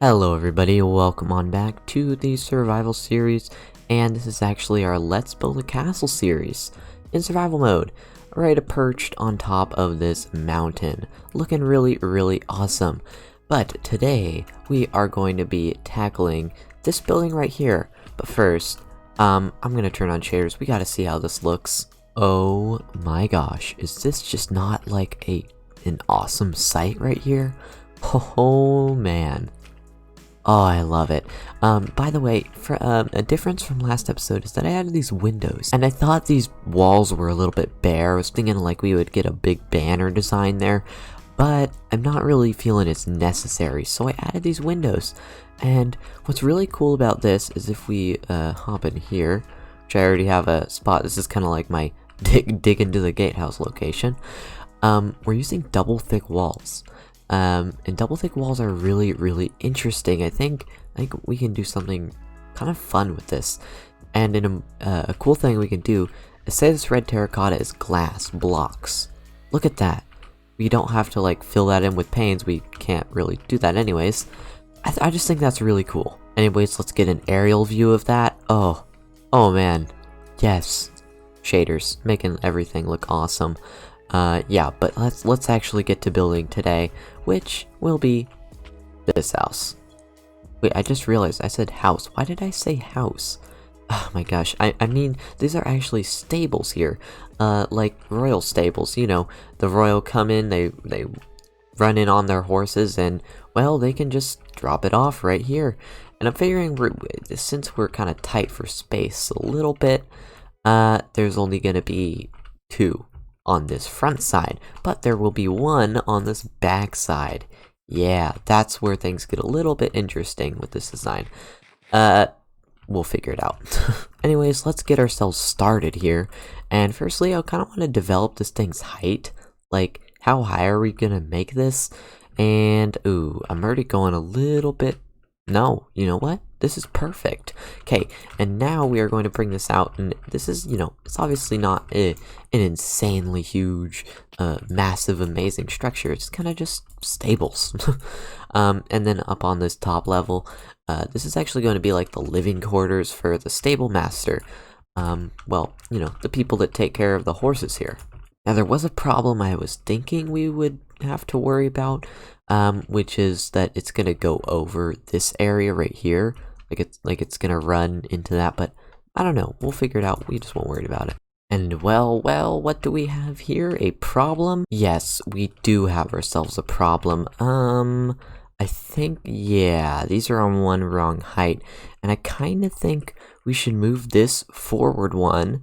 Hello everybody, welcome on back to the survival series, and this is actually our Let's Build a Castle series in survival mode, right perched on top of this mountain, looking really awesome. But today we are going to be tackling this building right here. But first, I'm gonna turn on shaders. We gotta see how this looks. Oh my gosh, is this just not like an awesome sight right here? Oh man. Oh, I love it. By the way, for a difference from last episode is that I added these windows, and I thought these walls were a little bit bare. I was thinking like we would get a big banner design there, but I'm not really feeling it's necessary, so I added these windows. And what's really cool about this is if we hop in here, which I already have a spot. This is kind of like my dig into the gatehouse location. We're using double thick walls. And double thick walls are really interesting. I think we can do something kind of fun with this. And in a cool thing we can do is say this red terracotta is glass blocks. Look at that. We don't have to like fill that in with panes. We can't really do that anyways. I just think that's really cool. Anyways, let's get an aerial view of that. Oh man, yes, shaders making everything look awesome. Yeah, but let's actually get to building today, which will be this house. Wait, I just realized I said house. Why did I say house? Oh my gosh, I mean, these are actually stables here, like royal stables, you know, the royal come in, they run in on their horses, and, well, they can just drop it off right here. And I'm figuring, since we're kind of tight for space a little bit, there's only gonna be 2 on this front side, but there will be 1 on this back side. Yeah, that's where things get a little bit interesting with this design. We'll figure it out. Anyways, let's get ourselves started here. And firstly, I kind of want to develop this thing's height. Like, how high are we gonna make this? And, ooh, I'm already going a little bit. No, you know what? This is perfect. Okay, and now we are going to bring this out, and this is, you know, it's obviously not an insanely huge, massive, amazing structure. It's kind of just stables. And then up on this top level, this is actually going to be like the living quarters for the stable master. Well, you know, the people that take care of the horses here. Now, there was a problem I was thinking we would have to worry about, which is that it's gonna go over this area right here, like it's gonna run into that, but I don't know, we'll figure it out. We just won't worry about it. And well, what do we have here? A problem? Yes, we do have ourselves a problem. I think, yeah, these are on one wrong height, and I kind of think we should move this forward 1,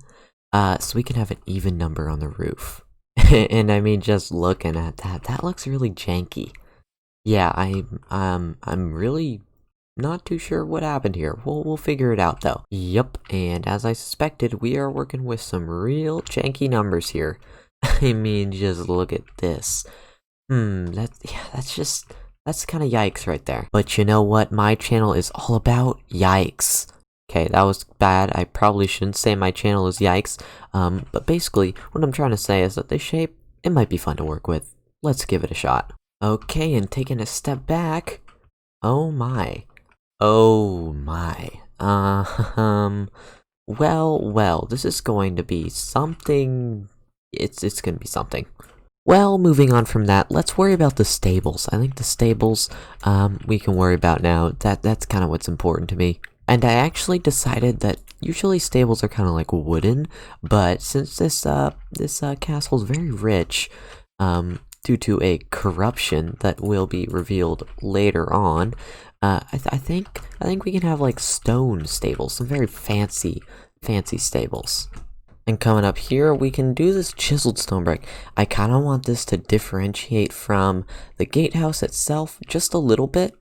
so we can have an even number on the roof. And I mean, just looking at that looks really janky. Yeah, I'm really not too sure what happened here. We'll figure it out though. Yep, and as I suspected, we are working with some real janky numbers here. I mean, just look at this. That's kind of yikes right there. But you know what? My channel is all about yikes. Okay, that was bad. I probably shouldn't say my channel is yikes. But basically, what I'm trying to say is that this shape, it might be fun to work with. Let's give it a shot. Okay, and taking a step back. Oh my. Well, this is going to be something. It's gonna be something. Well, moving on from that, let's worry about the stables. I think the stables, we can worry about now. That's kind of what's important to me. And I actually decided that usually stables are kind of like wooden, but since this castle is very rich, due to a corruption that will be revealed later on, I think we can have like stone stables, some very fancy stables. And coming up here, we can do this chiseled stone brick. I kind of want this to differentiate from the gatehouse itself just a little bit.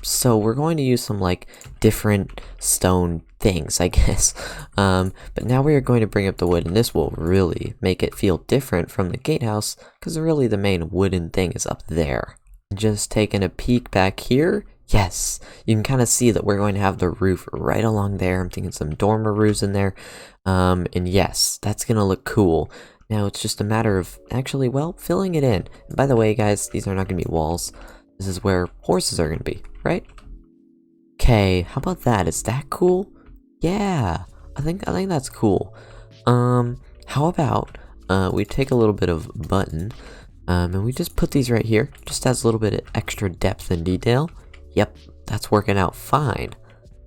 So we're going to use some like different stone things, I guess. But now we are going to bring up the wood, and this will really make it feel different from the gatehouse, because really the main wooden thing is up there. Just taking a peek back here. Yes, you can kind of see that we're going to have the roof right along there. I'm thinking some dormer roofs in there. And yes, that's going to look cool. Now it's just a matter of actually, well, filling it in. And by the way, guys, these are not going to be walls. This is where horses are going to be, right? Okay, how about that? Is that cool? Yeah, I think that's cool. How about we take a little bit of button, and we just put these right here, just as a little bit of extra depth and detail. Yep, that's working out fine.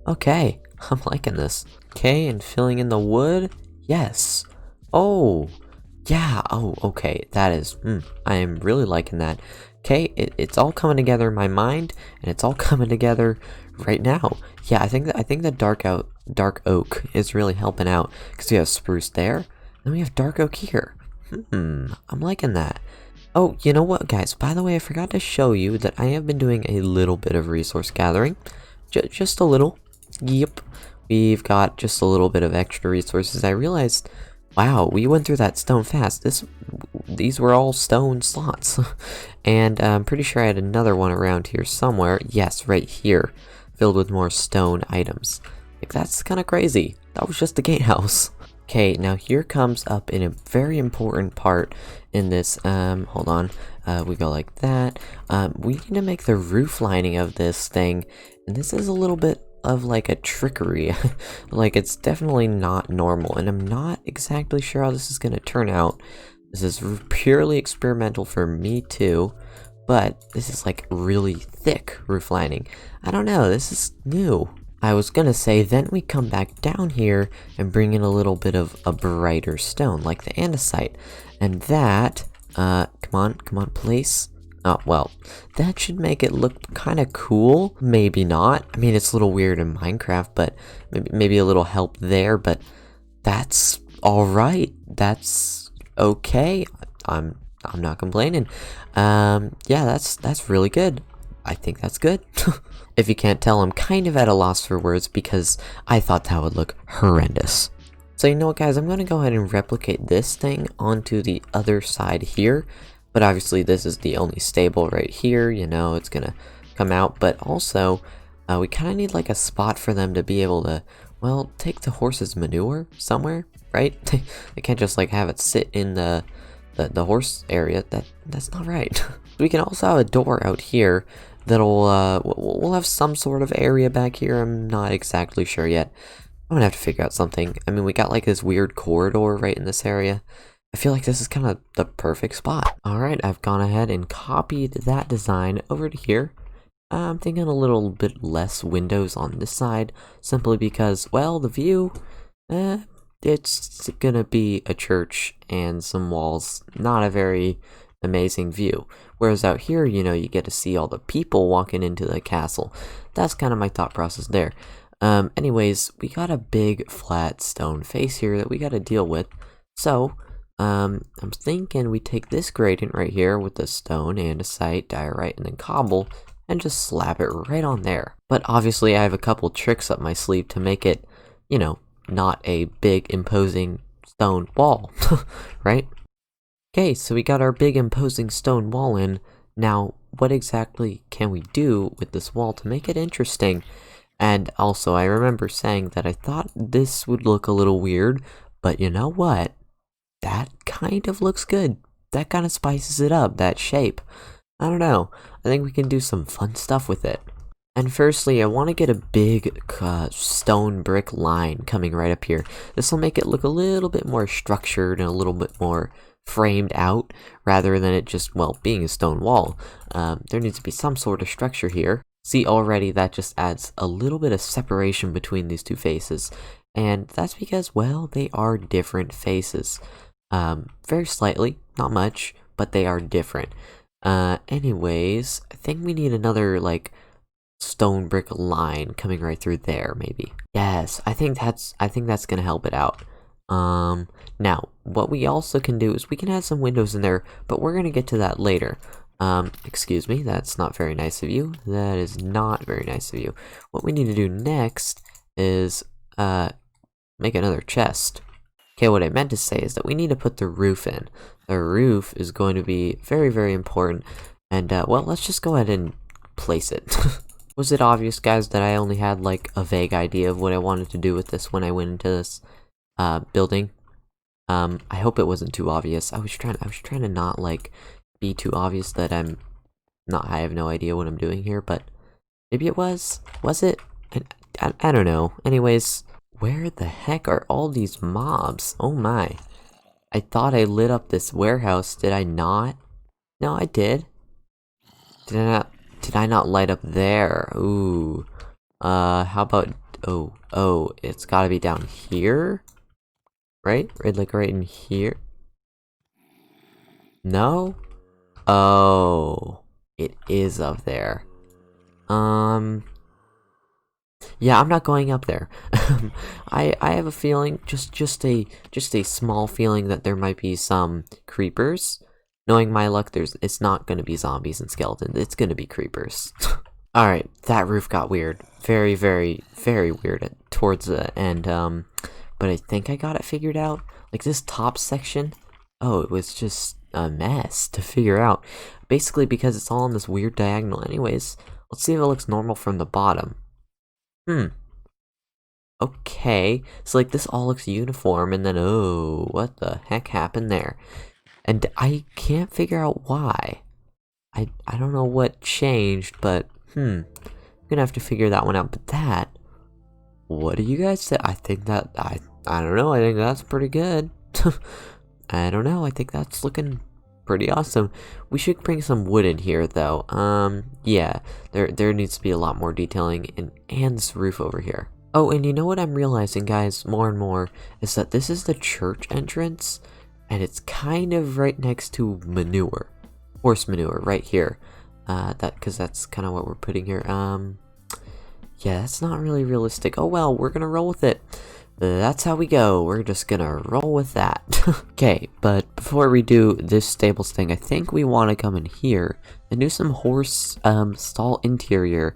Okay, I'm liking this. Okay, and filling in the wood. Yes. Oh, yeah. Oh, okay. That is. I am really liking that. Okay, it's all coming together in my mind, and it's all coming together right now. Yeah, I think the dark oak is really helping out because we have spruce there, and we have dark oak here. I'm liking that. Oh, you know what, guys? By the way, I forgot to show you that I have been doing a little bit of resource gathering, just a little. Yep, we've got just a little bit of extra resources. I realized, wow, we went through that stone fast. These were all stone slots, and I'm pretty sure I had another one around here somewhere. Yes, right here, filled with more stone items. Like, that's kind of crazy. That was just the gatehouse. Okay, now here comes up in a very important part in this. Hold on. We go like that. We need to make the roof lining of this thing, and this is a little bit of like a trickery. Like, it's definitely not normal, and I'm not exactly sure how this is gonna turn out. This is purely experimental for me too, but this is like really thick roof lining. I don't know, this is new. I was gonna say, then we come back down here and bring in a little bit of a brighter stone, like the andesite. And that, come on, place. Oh, well, that should make it look kind of cool. Maybe not. I mean, it's a little weird in Minecraft, but maybe a little help there, but that's alright. That's okay. I'm not complaining. Yeah, that's really good. I think that's good. If you can't tell, I'm kind of at a loss for words because I thought that would look horrendous. So you know what, guys, I'm going to go ahead and replicate this thing onto the other side here. But obviously this is the only stable right here, you know, it's going to come out. But also, we kind of need like a spot for them to be able to, well, take the horse's manure somewhere, right? They can't just like have it sit in the horse area. That's not right. We can also have a door out here that'll we'll have some sort of area back here. I'm not exactly sure yet. I'm gonna have to figure out something. I mean, we got like this weird corridor right in this area. I feel like this is kind of the perfect spot. Alright, I've gone ahead and copied that design over to here. I'm thinking a little bit less windows on this side, simply because, well, the view, it's gonna be a church and some walls, not a very amazing view. Whereas out here, you know, you get to see all the people walking into the castle. That's kind of my thought process there. Anyways, we got a big flat stone face here that we got to deal with. So, I'm thinking we take this gradient right here with the stone, andesite, diorite, and then cobble, and just slap it right on there. But obviously I have a couple tricks up my sleeve to make it, you know, not a big imposing stone wall, right? Okay, so we got our big imposing stone wall in. Now, what exactly can we do with this wall to make it interesting? And also, I remember saying that I thought this would look a little weird, but you know what? That kind of looks good. That kind of spices it up, that shape. I don't know. I think we can do some fun stuff with it. And firstly, I want to get a big stone brick line coming right up here. This will make it look a little bit more structured and a little bit more framed out, rather than it just, well, being a stone wall. There needs to be some sort of structure here. See, already that just adds a little bit of separation between these two faces. And that's because, well, they are different faces. Very slightly, not much, but they are different. Anyways, I think we need another, like, stone brick line coming right through there, maybe. Yes, I think that's gonna help it out. Now, what we also can do is we can add some windows in there, but we're gonna get to that later. Excuse me, that's not very nice of you. That is not very nice of you. What we need to do next is, make another chest. Okay, what I meant to say is that we need to put the roof in. The roof is going to be very, very important. And, well, let's just go ahead and place it. Was it obvious, guys, that I only had, like, a vague idea of what I wanted to do with this when I went into this, building? I hope it wasn't too obvious. I was trying to not, like, be too obvious that I have no idea what I'm doing here, but Maybe it was? Was it? I don't know. Anyways, where the heck are all these mobs? Oh my. I thought I lit up this warehouse. Did I not? No, I did. Did I not light up there? Ooh. How about... Oh, it's gotta be down here? Right? Like right in here? No? Oh. It is up there. Yeah, I'm not going up there. I have a feeling, just a small feeling that there might be some creepers. Knowing my luck, it's not gonna be zombies and skeletons. It's gonna be creepers. All right, that roof got weird. Very, very, very weird towards the end. But I think I got it figured out. Like this top section, oh, it was just a mess to figure out. Basically, because it's all on this weird diagonal. Anyways, let's see if it looks normal from the bottom. Okay, so like this all looks uniform, and then oh, what the heck happened there? And I can't figure out why. I don't know what changed, but I'm gonna have to figure that one out. But that, what do you guys say? I think that I don't know. I think that's pretty good. I don't know. I think that's looking pretty awesome. We should bring some wood in here, though. Yeah, there needs to be a lot more detailing and this roof over here. Oh, and you know what I'm realizing, guys, more and more, is that this is the church entrance, and it's kind of right next to manure, horse manure, right here. Because that's kind of what we're putting here. Yeah, that's not really realistic. Oh well, we're gonna roll with it. That's how we go. We're just gonna roll with that. Okay, but before we do this stables thing, I think we want to come in here and do some horse stall interior.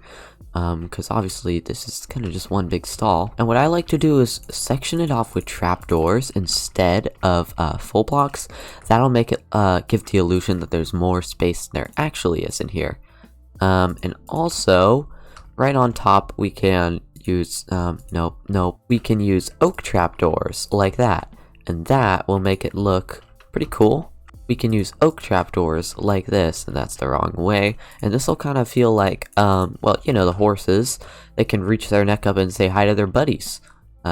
Because obviously this is kind of just one big stall. And what I like to do is section it off with trapdoors instead of full blocks. That'll make it give the illusion that there's more space than there actually is in here. And also, right on top we can use, we can use oak trapdoors like that. And that will make it look pretty cool. We can use oak trapdoors like this, and that's the wrong way. And this will kind of feel like, well, you know, the horses, they can reach their neck up and say hi to their buddies.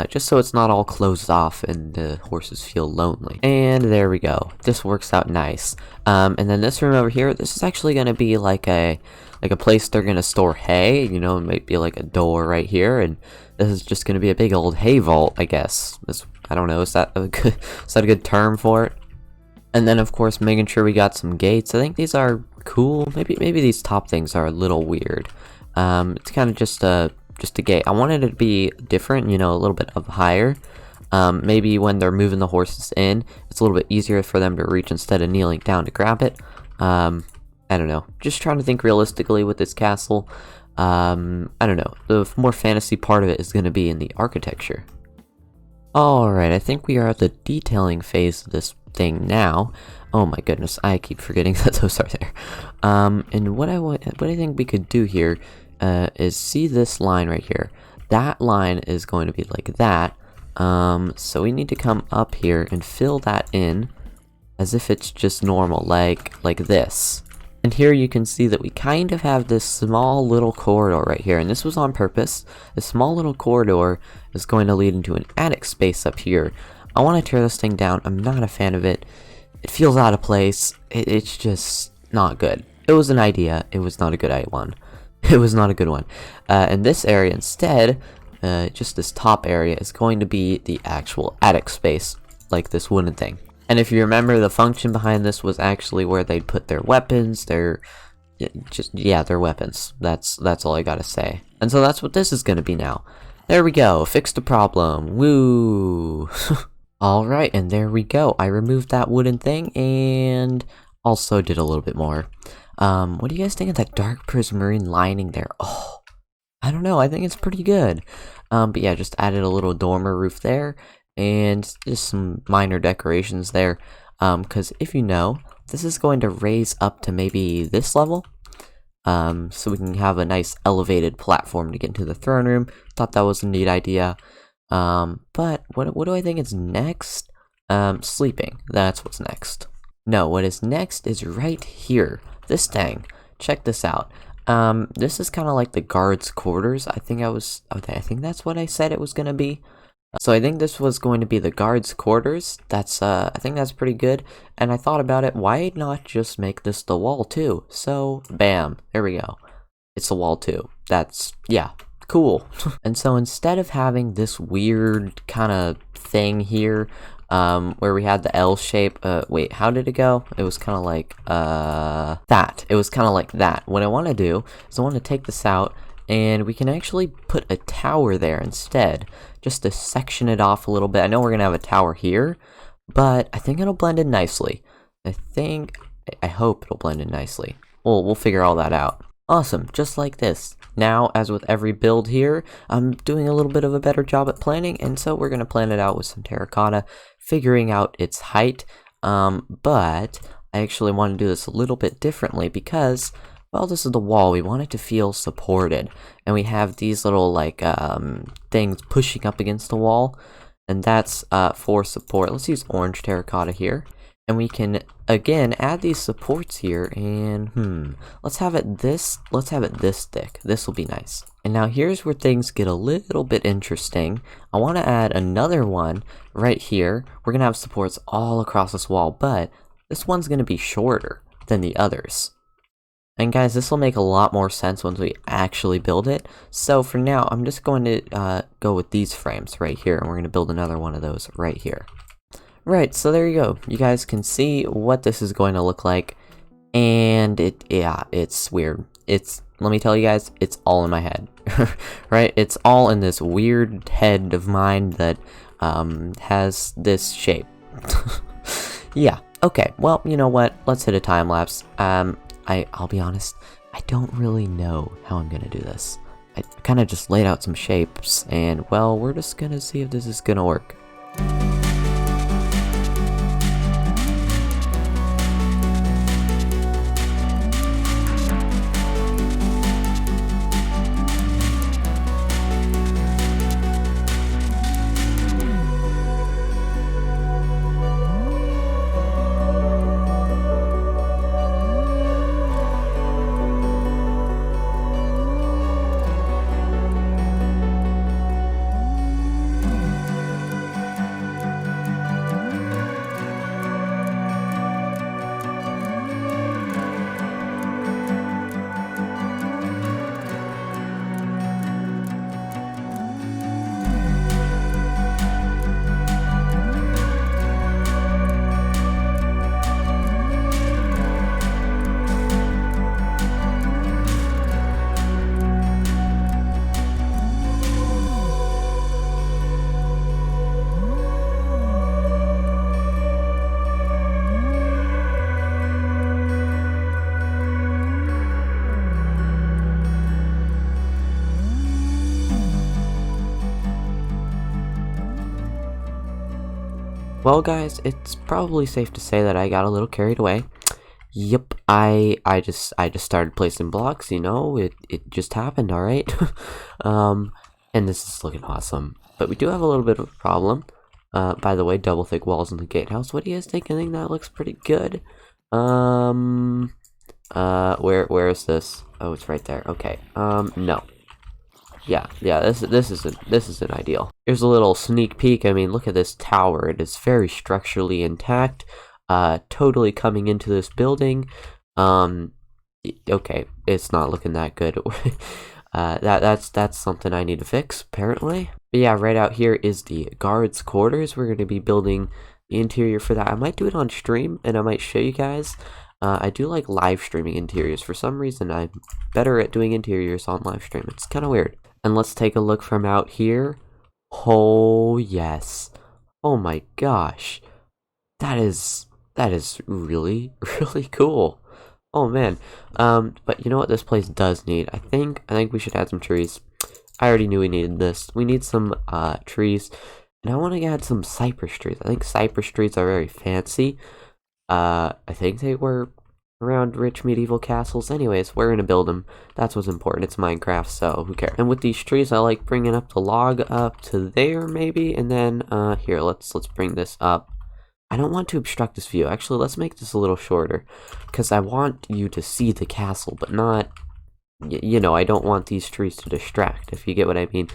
Just so it's not all closed off and the horses feel lonely. And there we go. This works out nice. And then this room over here, this is actually going to be like a place they're going to store hay. You know, it might be like a door right here. And this is just going to be a big old hay vault, I guess. I don't know, is that a good term for it? And then, of course, making sure we got some gates. I think these are cool. Maybe these top things are a little weird. It's kind of just a gate. I wanted it to be different, you know, a little bit of higher. Maybe when they're moving the horses in, it's a little bit easier for them to reach instead of kneeling down to grab it. I don't know. Just trying to think realistically with this castle. I don't know. The more fantasy part of it is going to be in the architecture. Alright, I think we are at the detailing phase of this thing now. Oh my goodness, I keep forgetting that those are there. And what I think we could do here is see this line right here. That line is going to be like that. So we need to come up here and fill that in as if it's just normal, like this. And here you can see that we kind of have this small little corridor right here, and this was on purpose. This small little corridor is going to lead into an attic space up here. I want to tear this thing down. I'm not a fan of it. It feels out of place. It's just not good. It was an idea. It was not a good one. It was not a good one. And this area instead, just this top area, is going to be the actual attic space, like this wooden thing. And if you remember, the function behind this was actually where they'd put their weapons, their weapons. That's all I gotta say. And so that's what this is gonna be now. There we go, fixed the problem, woo! Alright, and there we go. I removed that wooden thing, and also did a little bit more. What do you guys think of that dark prismarine lining there? Oh, I don't know, I think it's pretty good. But yeah, just added a little dormer roof there. And just some minor decorations there, because if you know, this is going to raise up to maybe this level, so we can have a nice elevated platform to get into the throne room. Thought that was a neat idea. But what do I think is next? Sleeping. That's what's next. No, what is next is right here. This thing. Check this out. This is kind of like the guards' quarters. I think that's what I said it was gonna be. So I think this was going to be the guards' quarters. I think that's pretty good. And I thought about it, why not just make this the wall too? So, bam, there we go. It's the wall too. Yeah, cool. And so instead of having this weird kind of thing here, where we had the L shape, wait, how did it go? It was kind of like, that. It was kind of like that. What I want to do is I want to take this out, and we can actually put a tower there instead, just to section it off a little bit. I know we're going to have a tower here, but I think it'll blend in nicely. I hope it'll blend in nicely. We'll figure all that out. Awesome, just like this. Now, as with every build here, I'm doing a little bit of a better job at planning, and so we're going to plan it out with some terracotta, figuring out its height, but I actually want to do this a little bit differently because, well, this is the wall. We want it to feel supported, and we have these little, like, things pushing up against the wall, and that's for support. Let's use orange terracotta here. And we can, again, add these supports here, and, let's have it this thick. This will be nice. And now here's where things get a little bit interesting. I want to add another one right here. We're going to have supports all across this wall, but this one's going to be shorter than the others. And guys, this will make a lot more sense once we actually build it. So for now, I'm just going to go with these frames right here, and we're going to build another one of those right here. Right, so there you go. You guys can see what this is going to look like, and it's weird. Let me tell you guys, it's all in my head, right? It's all in this weird head of mine that has this shape. Yeah, okay, well, you know what? Let's hit a time lapse. I'll be honest, I don't really know how I'm gonna do this. I kind of just laid out some shapes, and, well, we're just gonna see if this is gonna work. Well, guys, it's probably safe to say that I got a little carried away. Yep, I just started placing blocks, you know, it just happened, alright? And this is looking awesome. But we do have a little bit of a problem. By the way, double thick walls in the gatehouse. What do you guys think? I think that looks pretty good. Where is this? Oh, it's right there. Okay. No. Yeah, this isn't ideal. Here's a little sneak peek. I mean, look at this tower. It is very structurally intact. Totally coming into this building. Okay, it's not looking that good. That's something I need to fix, apparently. But yeah, right out here is the guards' quarters. We're going to be building the interior for that. I might do it on stream, and I might show you guys. I do like live streaming interiors. For some reason, I'm better at doing interiors on live stream. It's kind of weird. And let's take a look from out here. Oh, yes. Oh my gosh. That is really, really cool. Oh man. But you know what this place does need? I think we should add some trees. I already knew we needed this. We need some trees. And I want to add some cypress trees. I think cypress trees are very fancy. I think they were around rich medieval castles. Anyways, we're gonna build them. That's what's important. It's Minecraft, so who cares? And with these trees, I like bringing up the log up to there, maybe, and then here, let's bring this up. I don't want to obstruct this view. Actually, let's make this a little shorter, because I want you to see the castle, but not you know, I don't want these trees to distract, if you get what I mean.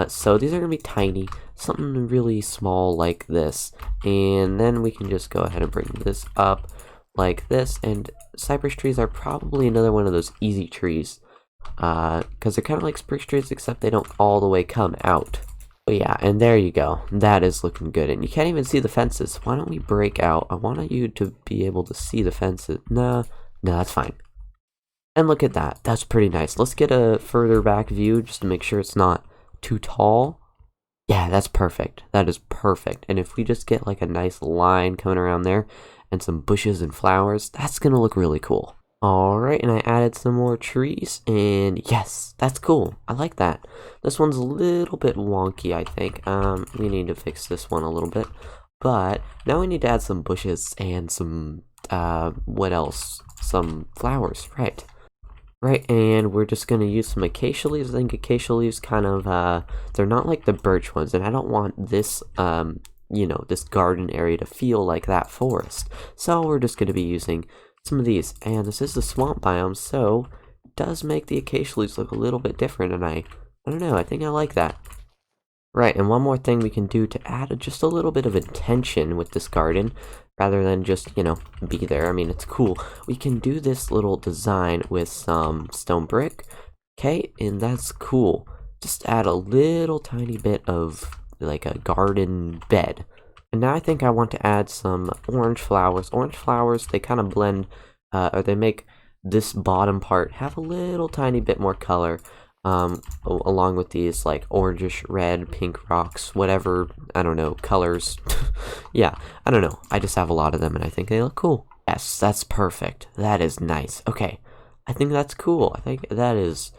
So these are gonna be tiny, something really small like this, and then we can just go ahead and bring this up like this. And cypress trees are probably another one of those easy trees, because they're kind of like spruce trees, except they don't all the way come out. But yeah, and there you go. That is looking good, and you can't even see the fences. Why don't we break out? I want you to be able to see the fences. No, that's fine. And look at that. That's pretty nice. Let's get a further back view just to make sure it's not too tall. Yeah, that's perfect. That is perfect. And if we just get like a nice line coming around there and some bushes and flowers, that's gonna look really cool. Alright, and I added some more trees, and yes, that's cool. I like that. This one's a little bit wonky, I think. We need to fix this one a little bit. But now we need to add some bushes and some, what else? Some flowers, right. Right, and we're just gonna use some acacia leaves. I think acacia leaves kind of, they're not like the birch ones, and I don't want this, you know, this garden area to feel like that forest. So we're just gonna be using some of these, and this is the swamp biome, so it does make the acacia leaves look a little bit different, and I don't know, I think I like that. Right, and one more thing we can do to add just a little bit of intention with this garden, rather than just, you know, be there. I mean, it's cool. We can do this little design with some stone brick, okay, and that's cool. Just add a little tiny bit of, like, a garden bed. And now I think I want to add some orange flowers. Orange flowers, they kind of blend, or they make this bottom part have a little tiny bit more color, along with these, like, orangish, red, pink rocks, whatever, I don't know, colors. Yeah, I don't know. I just have a lot of them, and I think they look cool. Yes, that's perfect. That is nice. Okay, I think that's cool. I think that is,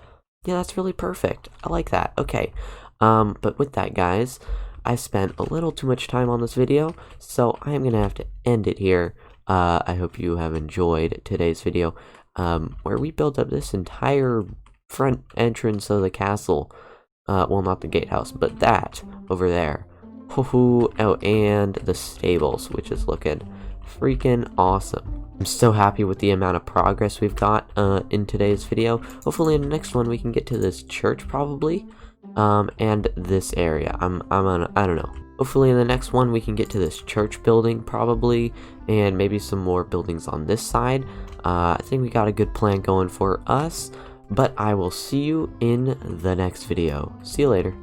yeah, that's really perfect. I like that. Okay, but with that, guys, I spent a little too much time on this video, so I'm gonna have to end it here. I hope you have enjoyed today's video, where we built up this entire front entrance of the castle. Well, not the gatehouse, but that over there. Oh, and the stables, which is looking freaking awesome. I'm so happy with the amount of progress we've got in today's video. Hopefully in the next one we can get to this church, probably. And this area. I don't know. Hopefully in the next one we can get to this church building, probably, and maybe some more buildings on this side. I think we got a good plan going for us, but I will see you in the next video. See you later.